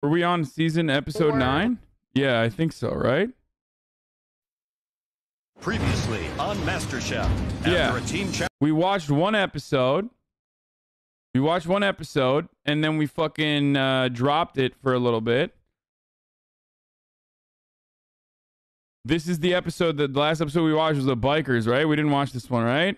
Were we on season episode 9? Yeah, I think so, right? Previously on MasterChef. Yeah. After a team We watched one episode. And then we fucking dropped it for a little bit. This is the episode that the last episode we watched was the bikers, right? We didn't watch this one, right?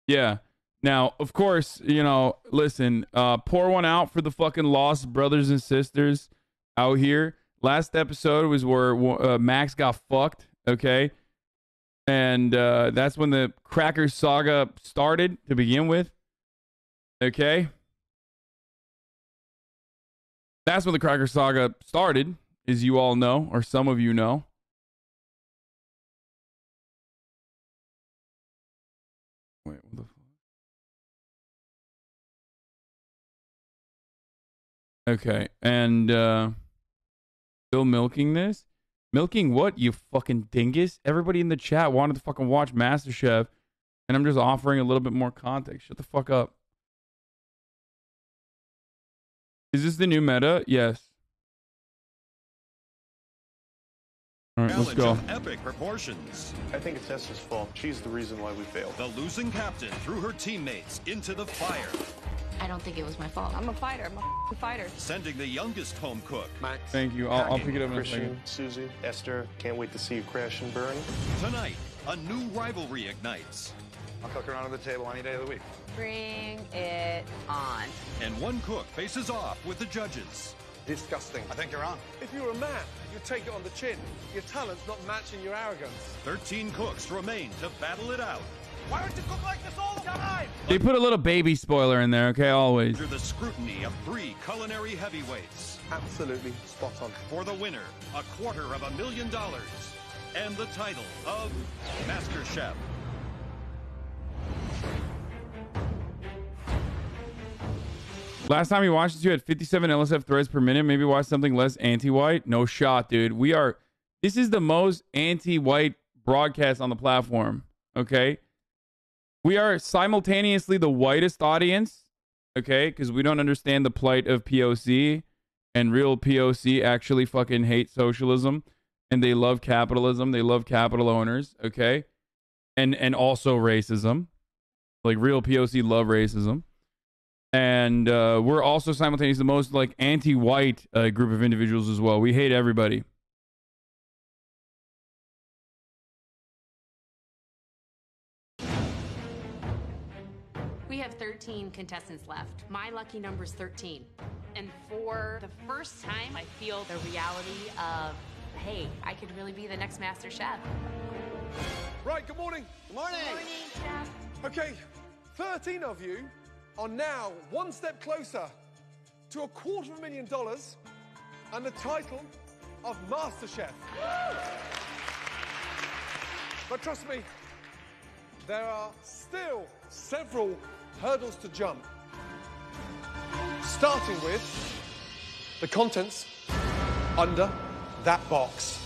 Yeah. Now, of course, you know, listen, pour one out for the fucking lost brothers and sisters out here. Last episode was where Max got fucked, okay? And that's when the Cracker Saga started to begin with, okay? That's when the Cracker Saga started, as you all know, or some of you know. Wait, what the fuck? Okay, and still milking this? Milking what, you fucking dingus? Everybody in the chat wanted to fucking watch MasterChef, and I'm just offering a little bit more context. Shut the fuck up. Is this the new meta? Yes. All right, let's go. of epic proportions. I think it's Esther's fault. She's the reason why we failed. The losing captain threw her teammates into the fire. I don't think it was my fault. I'm a fighter. I'm a fighter. Sending the youngest home cook. Max. Thank you. I'll pick it up in a Christian, second. Susie, Esther, can't wait to see you crash and burn. Tonight, a new rivalry ignites. I'll cook around on the table any day of the week. Bring it on. And one cook faces off with the judges. Disgusting. I think you're on. If you were a man, you'd take it on the chin. Your talent's not matching your arrogance. 13 cooks remain to battle it out. Why don't you cook like this all the time? They put a little baby spoiler in there, okay? Always. Under the scrutiny of 3 culinary heavyweights. Absolutely spot on. For the winner, $250,000 and the title of Master Chef. Last time we watched this, you had 57 LSF threads per minute. Maybe watch something less anti-white. No shot, dude. This is the most anti-white broadcast on the platform, okay? We are simultaneously the whitest audience, okay? Because we don't understand the plight of POC, and real POC actually fucking hate socialism, and they love capitalism. They love capital owners, okay? And also racism. Like, real POC love racism. And we're also simultaneously the most like anti-white group of individuals as well. We hate everybody. We have 13 contestants left. My lucky number is 13. And for the first time, I feel the reality of, hey, I could really be the next Master Chef. Right, good morning. Good morning. Morning, Chef. Okay, 13 of you are now one step closer to $250,000 and the title of Master Chef. But trust me, there are still several hurdles to jump. Starting with the contents under that box.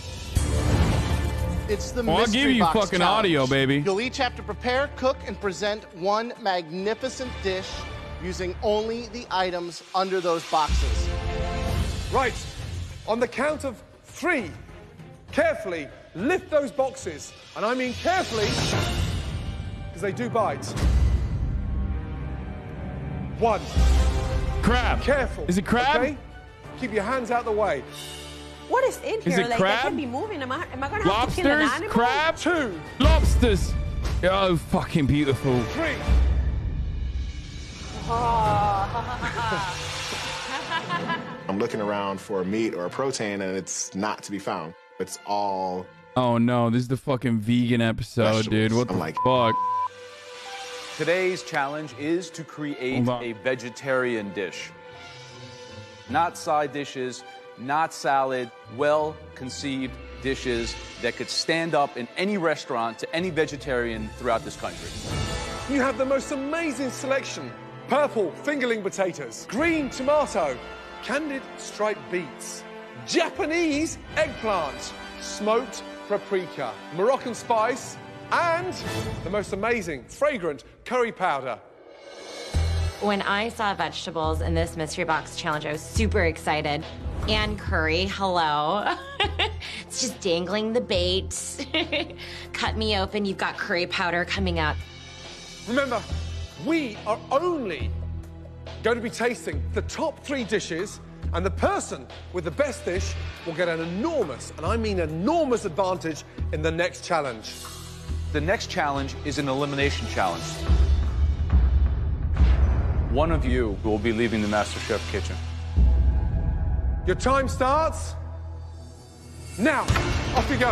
It's the I'll mystery give you box fucking challenge. audio, baby. You'll each have to prepare, cook, and present one magnificent dish using only the items under those boxes. Right, on the count of 3, carefully lift those boxes. And I mean carefully, because they do bite. 1. Crab. Careful. Is it crab? Okay? Keep your hands out the way. What is in here? it Like, crab? I can be moving. Am I gonna have to kill an Lobsters? animal? Crab? 2, Lobsters. Oh, fucking beautiful. 3. I'm looking around for meat or a protein, and it's not to be found. It's all Oh no, this is the fucking vegan episode, dude. Vegetables. What the I'm like- fuck? Today's challenge is to create Hold on. a vegetarian dish. Not side dishes, not salad, well-conceived dishes that could stand up in any restaurant to any vegetarian throughout this country. You have the most amazing selection. Purple fingerling potatoes, green tomato, candied striped beets, Japanese eggplant, smoked paprika, Moroccan spice, and the most amazing, fragrant curry powder. When I saw vegetables in this mystery box challenge, I was super excited. And curry, hello. It's just dangling the bait. Cut me open, you've got curry powder coming up. Remember, we are only going to be tasting the top 3 dishes, and the person with the best dish will get an enormous, and I mean enormous, advantage in the next challenge. The next challenge is an elimination challenge. One of you will be leaving the MasterChef kitchen. Your time starts now. Off you go.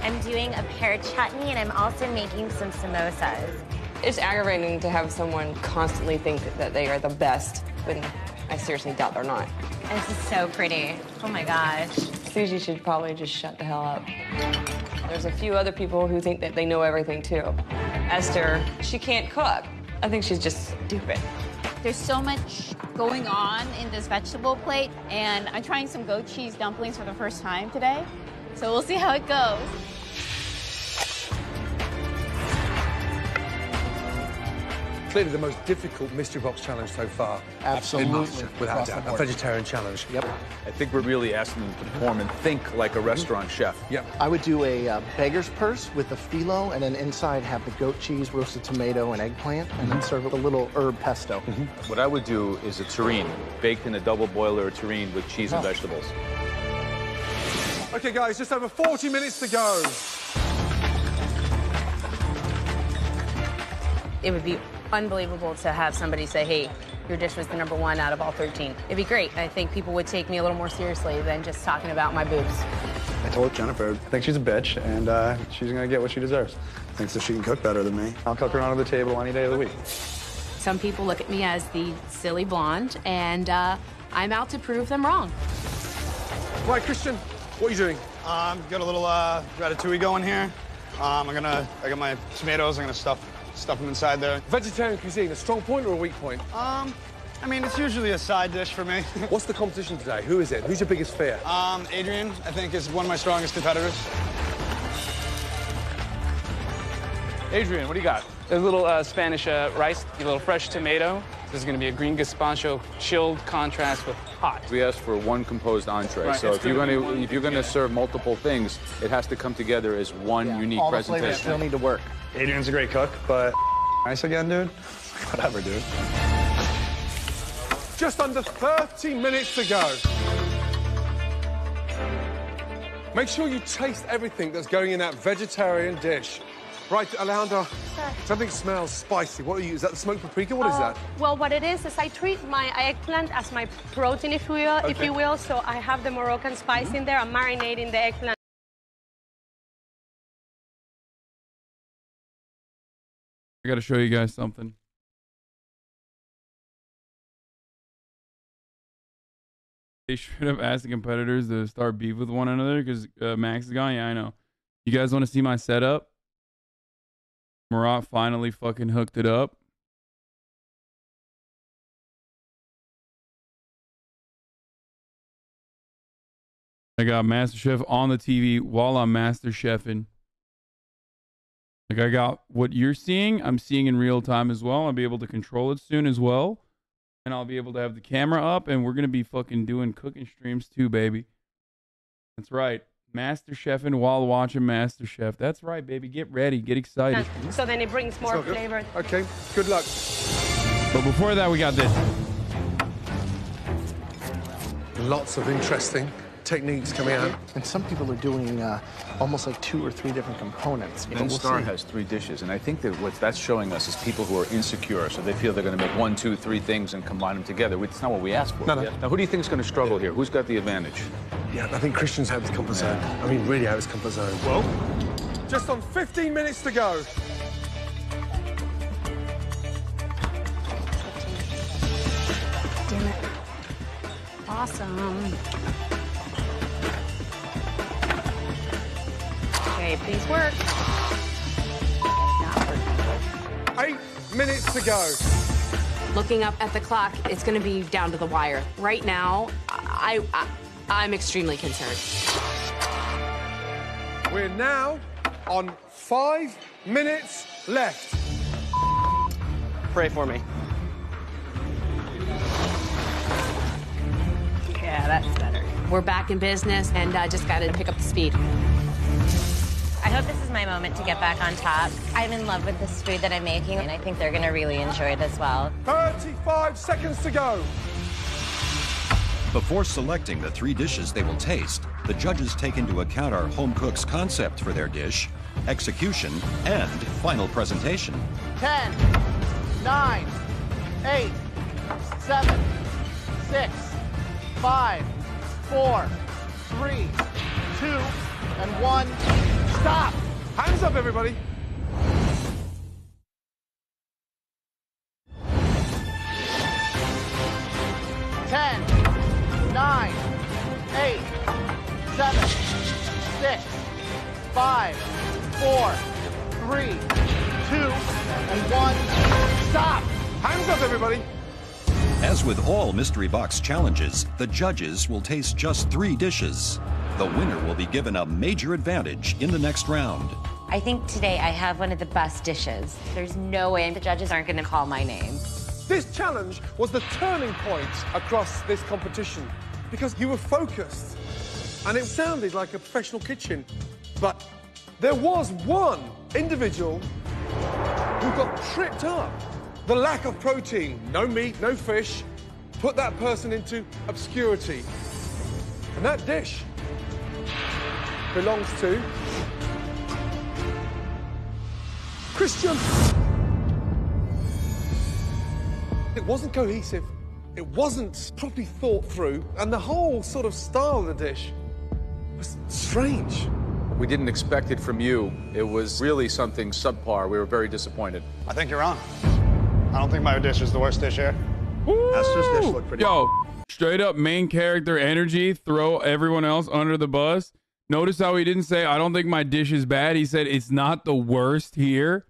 I'm doing a pear chutney, and I'm also making some samosas. It's aggravating to have someone constantly think that they are the best, when I seriously doubt they're not. This is so pretty. Oh my gosh. Susie should probably just shut the hell up. There's a few other people who think that they know everything too. Esther, she can't cook. I think she's just stupid. There's so much going on in this vegetable plate, and I'm trying some goat cheese dumplings for the first time today. So we'll see how it goes. Clearly the most difficult mystery box challenge so far. Absolutely. Without doubt. A vegetarian challenge. Yep. I think we're really asking them to perform and think like a restaurant chef. Yep. I would do a beggar's purse with the phyllo, and then inside have the goat cheese, roasted tomato, and eggplant, and then serve it with a little herb pesto. What I would do is a terrine, baked in a double boiler, a terrine with cheese and vegetables. Okay, guys, just over 40 minutes to go. It would be unbelievable to have somebody say, hey, your dish was the #1 out of all 13. It'd be great. I think people would take me a little more seriously than just talking about my boobs. I told Jennifer, I think she's a bitch, and she's gonna get what she deserves. Thinks that she can cook better than me. I'll cook her onto the table any day of the week. Some people look at me as the silly blonde, and I'm out to prove them wrong. Right, Christian, what are you doing? Got a little ratatouille going here. I got my tomatoes. I'm gonna stuff them inside there. Vegetarian cuisine, a strong point or a weak point? I mean, it's usually a side dish for me. What's the competition today? Who is it? Who's your biggest fear? Adrian, I think, is one of my strongest competitors. Adrian, what do you got? A little Spanish rice, a little fresh tomato. This is going to be a green gazpacho, chilled contrast with hot. We asked for one composed entree, Right, so if you're gonna gonna serve multiple things, it has to come together as one unique All the flavors presentation. still need to work. Adrian's a great cook, but nice again, dude. Whatever, dude. Just under 30 minutes to go. Make sure you taste everything that's going in that vegetarian dish. Right, Alejandra, something smells spicy. What are you, is that the smoked paprika? What is that? Well, what it is I treat my eggplant as my protein, if you will. So I have the Moroccan spice in there. I'm marinating the eggplant. I got to show you guys something. They should have asked the competitors to start beef with one another because Max is gone. Yeah, I know. You guys want to see my setup? Murat finally fucking hooked it up. I got MasterChef on the TV while I'm MasterChefing. Like, I got what you're seeing, I'm seeing in real time as well. I'll be able to control it soon as well. And I'll be able to have the camera up, and we're going to be fucking doing cooking streams too, baby. That's right. MasterChefing while watching MasterChef. That's right, baby. Get ready. Get excited. So then it brings more flavor. Okay, good luck. But before that, we got this. Lots of interesting techniques coming out. And some people are doing almost like 2 or 3 different components. But Ben we'll Starr see. has 3 dishes, and I think that what that's showing us is people who are insecure, so they feel they're going to make 1, 2, 3 things and combine them together. It's not what we asked for. No. Now, who do you think is going to struggle here? Who's got the advantage? Yeah, I think Christian's out of his comfort zone. I mean, really out of his comfort zone. Well, just on 15 minutes to go. Damn it. Awesome. Okay, please work. Not working. 8 minutes to go. Looking up at the clock, it's going to be down to the wire. Right now, I'm extremely concerned. We're now on 5 minutes left. Pray for me. Yeah, that's better. We're back in business and just got to pick up the speed. I hope this is my moment to get back on top. I'm in love with this food that I'm making, and I think they're gonna really enjoy it as well. 35 seconds to go. Before selecting the 3 dishes they will taste, the judges take into account our home cook's concept for their dish, execution, and final presentation. 10, 9, 8, 7, 6, 5, 4, 3, 2, and 1. Stop! Hands up, everybody. Ten, 9, 8, 7, 6, 5, 4, 3, 2, and 1. Stop! Hands up, everybody. As with all mystery box challenges, the judges will taste just 3 dishes. The winner will be given a major advantage in the next round. I think today I have one of the best dishes. There's no way the judges aren't gonna call my name. This challenge was the turning point across this competition because you were focused and it sounded like a professional kitchen. But there was one individual who got tripped up. The lack of protein, no meat, no fish, put that person into obscurity. And that dish belongs to Christian. It wasn't cohesive, it wasn't properly thought through, and the whole sort of style of the dish was strange. We didn't expect it from you. It was really something subpar. We were very disappointed. I think you're wrong. I don't think my dish is the worst dish here. Esther's dish looked pretty. Yo, straight up main character energy, throw everyone else under the bus. Notice how he didn't say, I don't think my dish is bad. He said, it's not the worst here.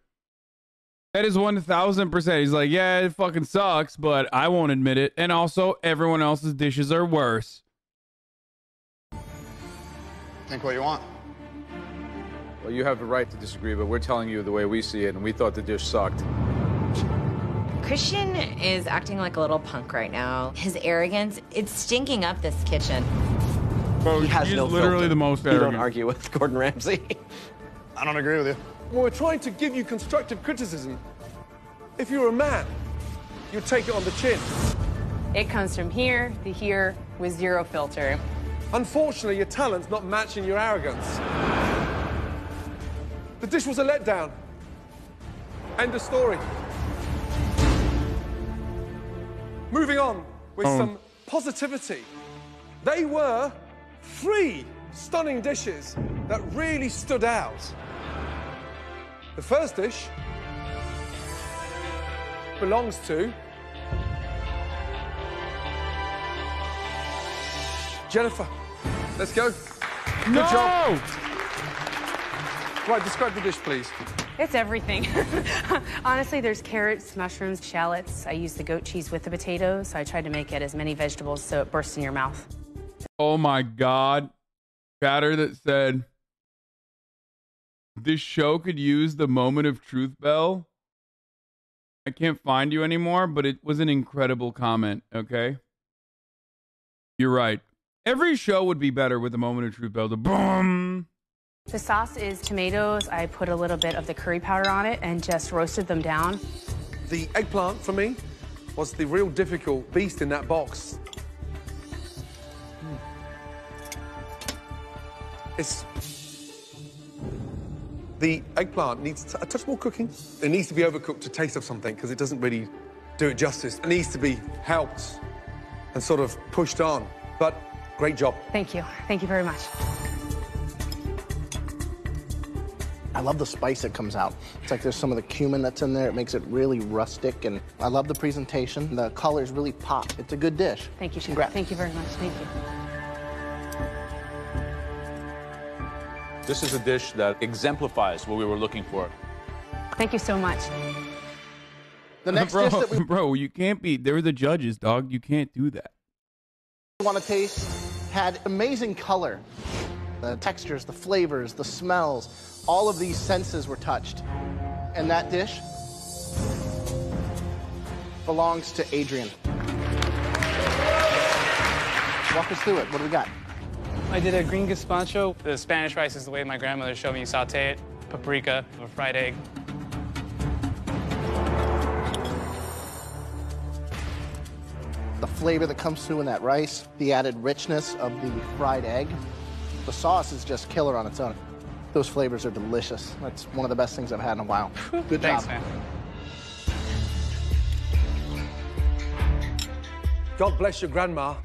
That is 1000%. He's like, yeah, it fucking sucks, but I won't admit it. And also, everyone else's dishes are worse. Think what you want. Well, you have the right to disagree, but we're telling you the way we see it, and we thought the dish sucked. Christian is acting like a little punk right now. His arrogance, it's stinking up this kitchen. Bro, He has he's no literally filter. the most You arrogant. don't argue with Gordon Ramsay. I don't agree with you. Well, we're trying to give you constructive criticism. If you're a man, you'd take it on the chin. It comes from here to here with zero filter. Unfortunately, your talent's not matching your arrogance. The dish was a letdown. End of story. Moving on with some positivity. They were 3 stunning dishes that really stood out. The first dish belongs to Jennifer. Let's go. Good job. Right, describe the dish, please. It's everything. Honestly, there's carrots, mushrooms, shallots. I use the goat cheese with the potatoes, so I tried to make it as many vegetables so it bursts in your mouth. Oh my God. Chatter that said, this show could use the moment of truth bell. I can't find you anymore, but it was an incredible comment, okay? You're right. Every show would be better with the moment of truth bell. The boom. The sauce is tomatoes. I put a little bit of the curry powder on it and just roasted them down. The eggplant, for me, was the real difficult beast in that box. The eggplant needs a touch more cooking. It needs to be overcooked to taste of something because it doesn't really do it justice. It needs to be helped and sort of pushed on. But great job. Thank you. Thank you very much. I love the spice that comes out. It's like there's some of the cumin that's in there. It makes it really rustic, and I love the presentation. The colors really pop. It's a good dish. Thank you, Chef. Congrats. Thank you very much. Thank you. This is a dish that exemplifies what we were looking for. Thank you so much. The next bro, dish that we... Bro, you can't be... They're the judges, dog. You can't do that. Want to taste had amazing color. The textures, the flavors, the smells, all of these senses were touched. And that dish belongs to Adrian. Walk us through it. What do we got? I did a green gazpacho. The Spanish rice is the way my grandmother showed me. You saute it, paprika, a fried egg. The flavor that comes through in that rice, the added richness of the fried egg. The sauce is just killer on its own. Those flavors are delicious. That's one of the best things I've had in a while. Good Thanks, job. man. God bless your grandma.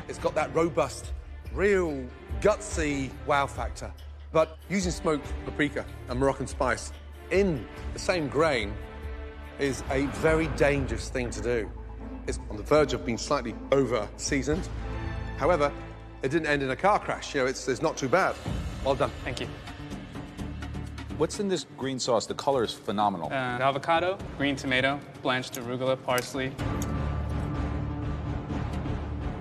It's got that robust, real gutsy wow factor. But using smoked paprika and Moroccan spice in the same grain is a very dangerous thing to do. It's on the verge of being slightly over-seasoned. However, it didn't end in a car crash. You know, it's not too bad. Well done. Thank you. What's in this green sauce? The color is phenomenal. Avocado, green tomato, blanched arugula, parsley.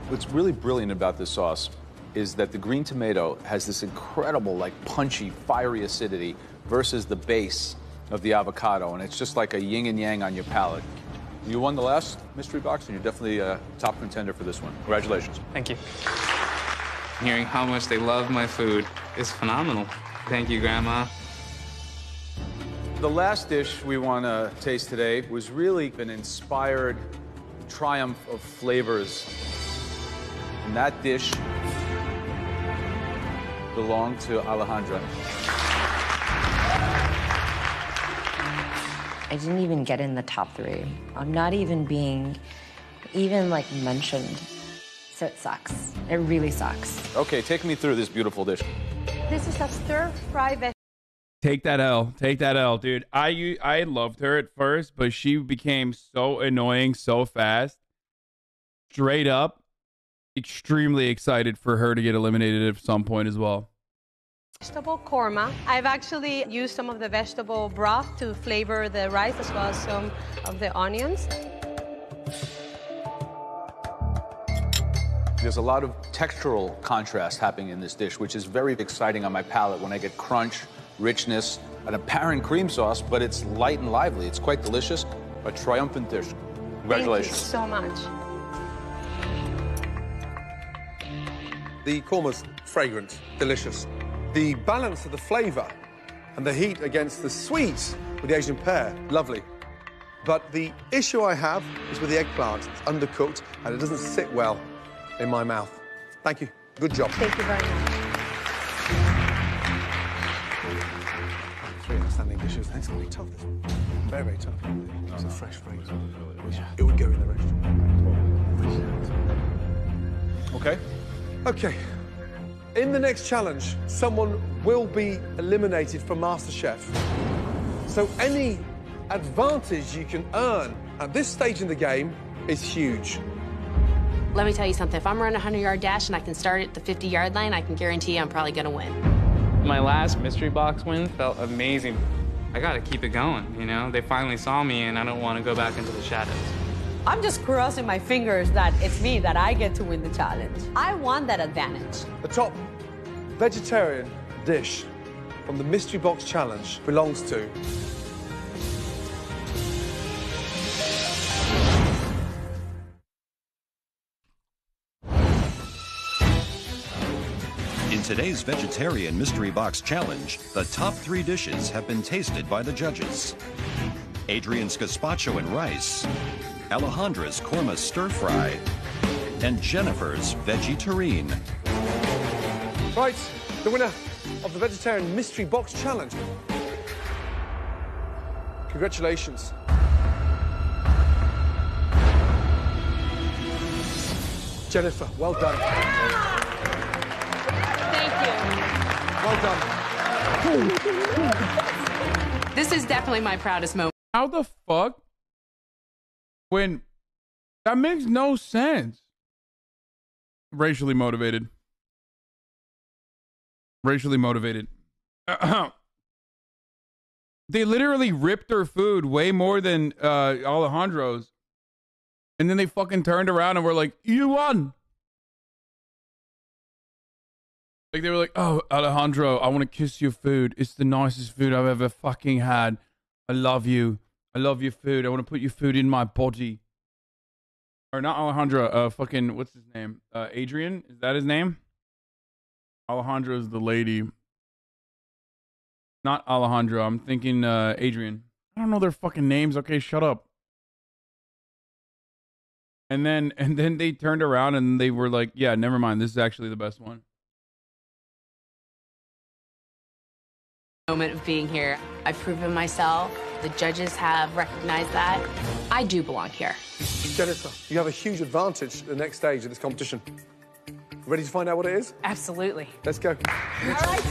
What's really brilliant about this sauce is that the green tomato has this incredible, like, punchy, fiery acidity versus the base of the avocado, and it's just like a yin and yang on your palate. You won the last mystery box, and you're definitely a top contender for this one. Congratulations. Thank you. Hearing how much they love my food is phenomenal. Thank you, Grandma. The last dish we want to taste today was really an inspired triumph of flavors. And that dish belonged to Alejandra. I didn't even get in the top 3. I'm not even being like mentioned. So it sucks. It really sucks. Okay, take me through this beautiful dish. This is a stir-fry vegetable. Take that L. Take that L, dude. I loved her at first, but she became so annoying so fast. Straight up, extremely excited for her to get eliminated at some point as well. Vegetable korma. I've actually used some of the vegetable broth to flavor the rice as well as some of the onions. There's a lot of textural contrast happening in this dish, which is very exciting on my palate when I get crunch, richness, an apparent cream sauce, but it's light and lively. It's quite delicious. A triumphant dish. Congratulations. Thank you so much. The korma's fragrant, delicious. The balance of the flavour and the heat against the sweet with the Asian pear, lovely. But the issue I have is with the eggplant. It's undercooked and it doesn't sit well in my mouth. Thank you. Good job. Thank you very much. 3 outstanding dishes. It's going to be tough, this one. Very, very tough. It's a fresh fragrance. It would go in the restaurant. Okay. Okay. In the next challenge, someone will be eliminated from MasterChef. So any advantage you can earn at this stage in the game is huge. Let me tell you something. If I'm running a 100-yard dash and I can start at the 50-yard line, I can guarantee I'm probably going to win. My last mystery box win felt amazing. I got to keep it going, you know? They finally saw me, and I don't want to go back into the shadows. I'm just crossing my fingers that it's me, that I get to win the challenge. I want that advantage. The top vegetarian dish from the Mystery Box Challenge belongs to... In today's Vegetarian Mystery Box Challenge, the top 3 dishes have been tasted by the judges. Adrian's gazpacho and rice, Alejandra's korma stir-fry, and Jennifer's veggie terrine. Right, the winner of the Vegetarian Mystery Box Challenge. Congratulations. Jennifer, well done. Thank you. Well done. This is definitely my proudest moment. How the fuck? When that makes no sense. Racially motivated. Racially motivated. They literally ripped her food way more than Alejandro's. And then they fucking turned around and were like, you won. Like they were like, oh, Alejandro, I want to kiss your food. It's the nicest food I've ever fucking had. I love you. I love your food. I want to put your food in my body. Or not Alejandro, fucking, what's his name? Adrian? Is that his name? Alejandro is the lady. Not Alejandro. I'm thinking Adrian. I don't know their fucking names. Okay, shut up. And then they turned around and they were like, yeah, never mind. This is actually the best one. Moment of being here. I've proven myself. The judges have recognized that. I do belong here. Jennifer, you have a huge advantage at the next stage of this competition. Ready to find out what it is? Absolutely. Let's go. All right,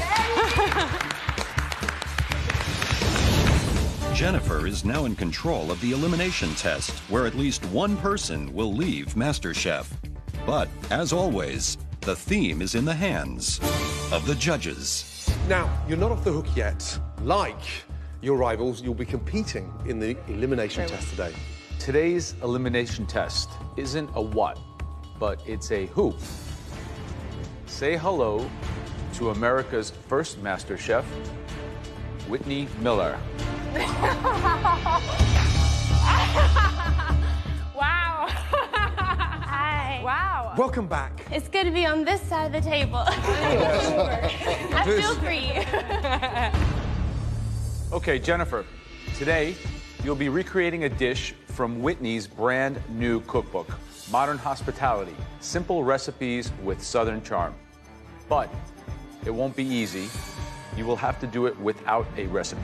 Jennifer is now in control of the elimination test, where at least one person will leave MasterChef. But, as always, the theme is in the hands of the judges. Now, you're not off the hook yet. Like your rivals, you'll be competing in the elimination test today. Today's elimination test isn't a what, but it's a who. Say hello to America's first Master Chef, Whitney Miller. Wow. Hi. Wow. Welcome back. It's good to be on this side of the table. I feel free. Okay, Jennifer, today you'll be recreating a dish from Whitney's brand new cookbook, Modern Hospitality, Simple Recipes with Southern Charm. But it won't be easy. You will have to do it without a recipe.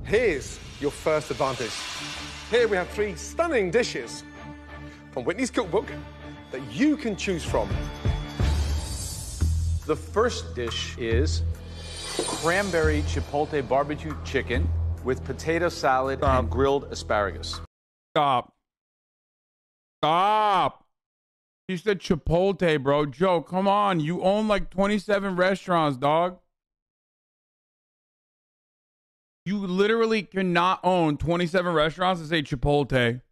Here's your first advantage. Here we have 3 stunning dishes from Whitney's cookbook that you can choose from. The first dish is cranberry chipotle barbecue chicken with potato salad and grilled asparagus. Stop. Stop. He said chipotle, bro. Joe, come on. You own like 27 restaurants, dog. You literally cannot own 27 restaurants and say chipotle.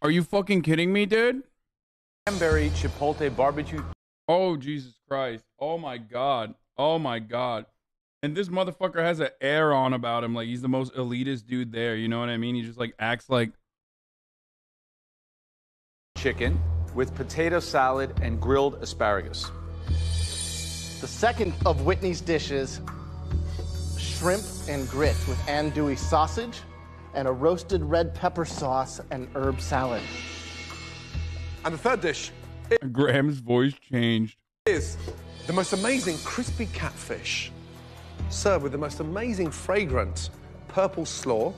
Are you fucking kidding me, dude? Cranberry chipotle barbecue. Oh, Jesus Christ. Oh, my God. Oh, my God. And this motherfucker has an air on about him. Like, he's the most elitist dude there. You know what I mean? He just, like, acts like... Chicken with potato salad and grilled asparagus. The second of Whitney's dishes, shrimp and grits with andouille sausage and a roasted red pepper sauce and herb salad. And the third dish Graham's voice changed. Is the most amazing crispy catfish, served with the most amazing fragrant purple slaw,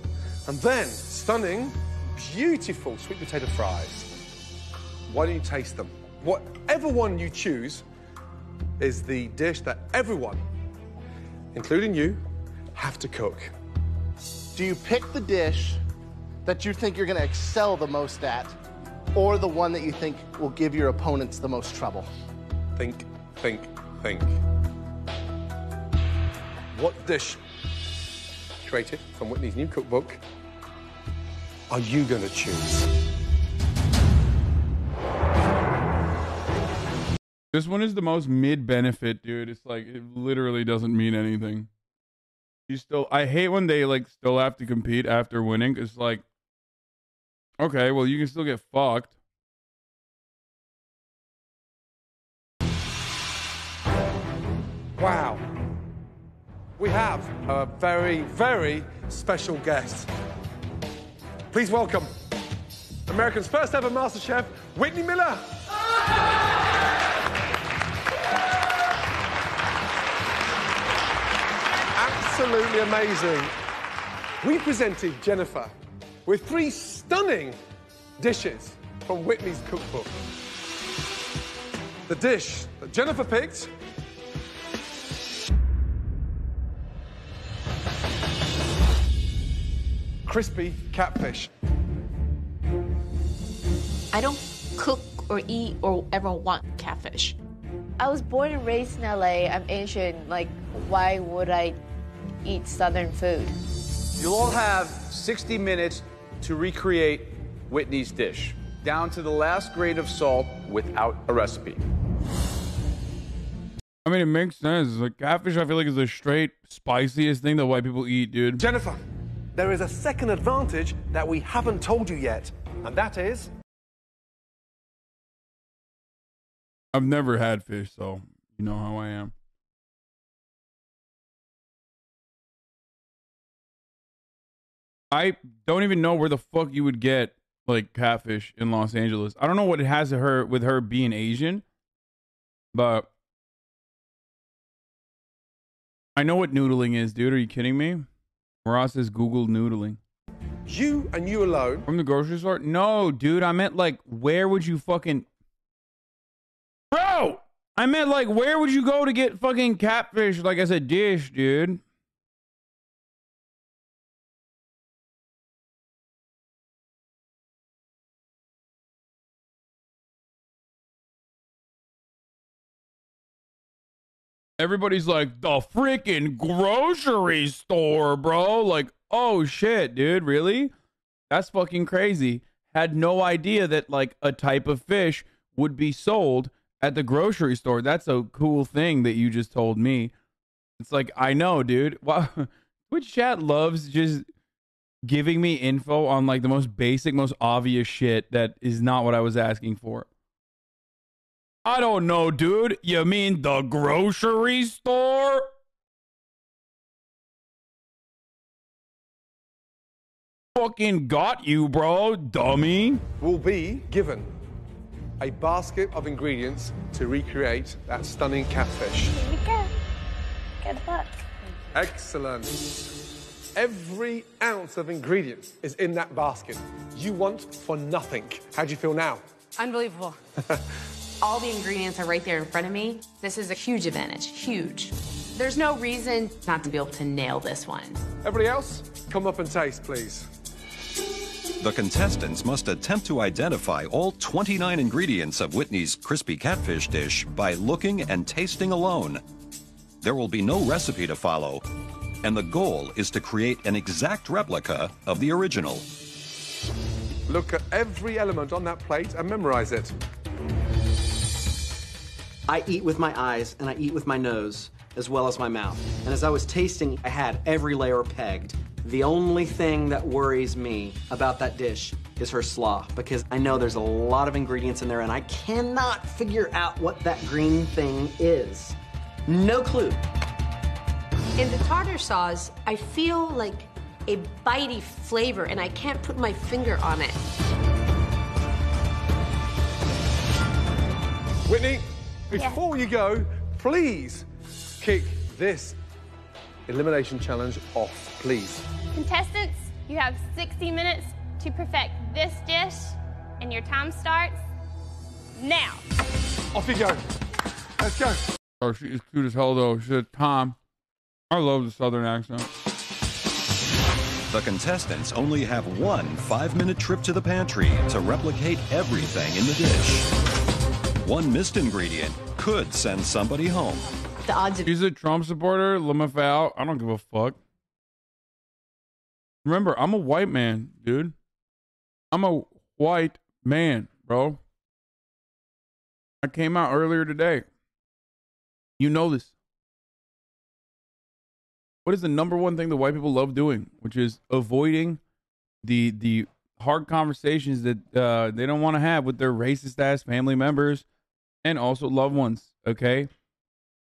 and then stunning, beautiful sweet potato fries. Why don't you taste them? Whatever one you choose is the dish that everyone, including you, have to cook. Do you pick the dish that you think you're going to excel the most at, or the one that you think will give your opponents the most trouble? Think, think, think. What dish created from Whitney's new cookbook are you going to choose? This one is the most mid-benefit, dude. It's like, it literally doesn't mean anything. You still, I hate when they, like, still have to compete after winning. It's like, okay, well, you can still get fucked. Wow. We have a very, very special guest. Please welcome America's first ever Master Chef, Whitney Miller. Absolutely amazing. We presented Jennifer with 3 stunning dishes from Whitney's cookbook. The dish that Jennifer picked crispy catfish. I don't cook or eat or ever want catfish. I was born and raised in LA. I'm Asian. Like, why would I eat Southern food? You'll all have 60 minutes to recreate Whitney's dish, down to the last grain of salt without a recipe. I mean, it makes sense. Like catfish, I feel like is the straight spiciest thing that white people eat, dude. Jennifer, there is a second advantage that we haven't told you yet, and that is... I've never had fish, so you know how I am. I don't even know where the fuck you would get like catfish in Los Angeles. I don't know what it has to her with her being Asian, but I know what noodling is, dude. Are you kidding me? Ross says Google noodling. You and you alone. From the grocery store? No, dude. I meant like, where would you fucking... Bro! I meant like, where would you go to get fucking catfish like as a dish, dude? Everybody's like, the freaking grocery store, bro. Like, oh shit, dude, really? That's fucking crazy. Had no idea that like a type of fish would be sold at the grocery store. That's a cool thing that you just told me. It's like, I know, dude. Wow. Twitch chat loves just giving me info on like the most basic, most obvious shit that is not what I was asking for. I don't know, dude. You mean the grocery store? Fucking got you, bro, dummy. Will be given a basket of ingredients to recreate that stunning catfish. Here we go. Good luck. Excellent. Every ounce of ingredients is in that basket. You want for nothing. How do you feel now? Unbelievable. All the ingredients are right there in front of me. This is a huge advantage, huge. There's no reason not to be able to nail this one. Everybody else, come up and taste, please. The contestants must attempt to identify all 29 ingredients of Whitney's crispy catfish dish by looking and tasting alone. There will be no recipe to follow, and the goal is to create an exact replica of the original. Look at every element on that plate and memorize it. I eat with my eyes and I eat with my nose as well as my mouth. And as I was tasting, I had every layer pegged. The only thing that worries me about that dish is her slaw, because I know there's a lot of ingredients in there and I cannot figure out what that green thing is. No clue. In the tartar sauce, I feel like a bitey flavor and I can't put my finger on it. Whitney, before you go, please kick this elimination challenge off, please. Contestants, you have 60 minutes to perfect this dish, and your time starts now. Off you go. Let's go. Oh, she is cute as hell, though. She said, Tom. I love the southern accent. The contestants only have one 5-minute trip to the pantry to replicate everything in the dish. One missed ingredient could send somebody home. The odds of... She's a Trump supporter. Let me out. I don't give a fuck. Remember, I'm a white man, dude. I'm a white man, bro. I came out earlier today. You know this. What is the number one thing that white people love doing? Which is avoiding the hard conversations that they don't want to have with their racist ass family members and also loved ones. Okay,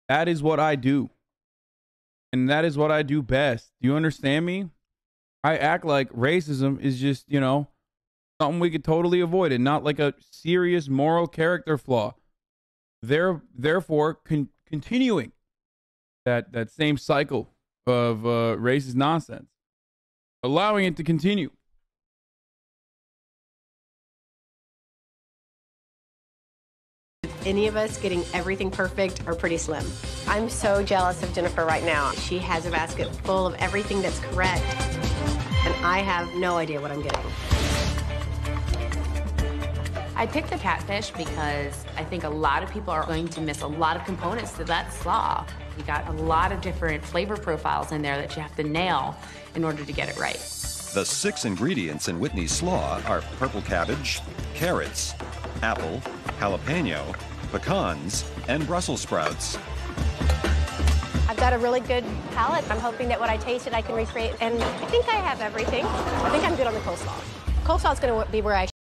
that is what I do, and that is what I do best. Do you understand me? I act like racism is just, you know, something we could totally avoid and not like a serious moral character flaw. Therefore, continuing that same cycle of racist nonsense, allowing it to continue. Any of us getting everything perfect are pretty slim. I'm so jealous of Jennifer right now. She has a basket full of everything that's correct, and I have no idea what I'm getting. I picked the catfish because I think a lot of people are going to miss a lot of components to that slaw. You got a lot of different flavor profiles in there that you have to nail in order to get it right. The 6 ingredients in Whitney's slaw are purple cabbage, carrots, apple, jalapeno, pecans, and Brussels sprouts. got a really good palate. I'm hoping that what I tasted I can recreate, and I think I have everything. I think I'm good on the coleslaw. Coleslaw is going to be where I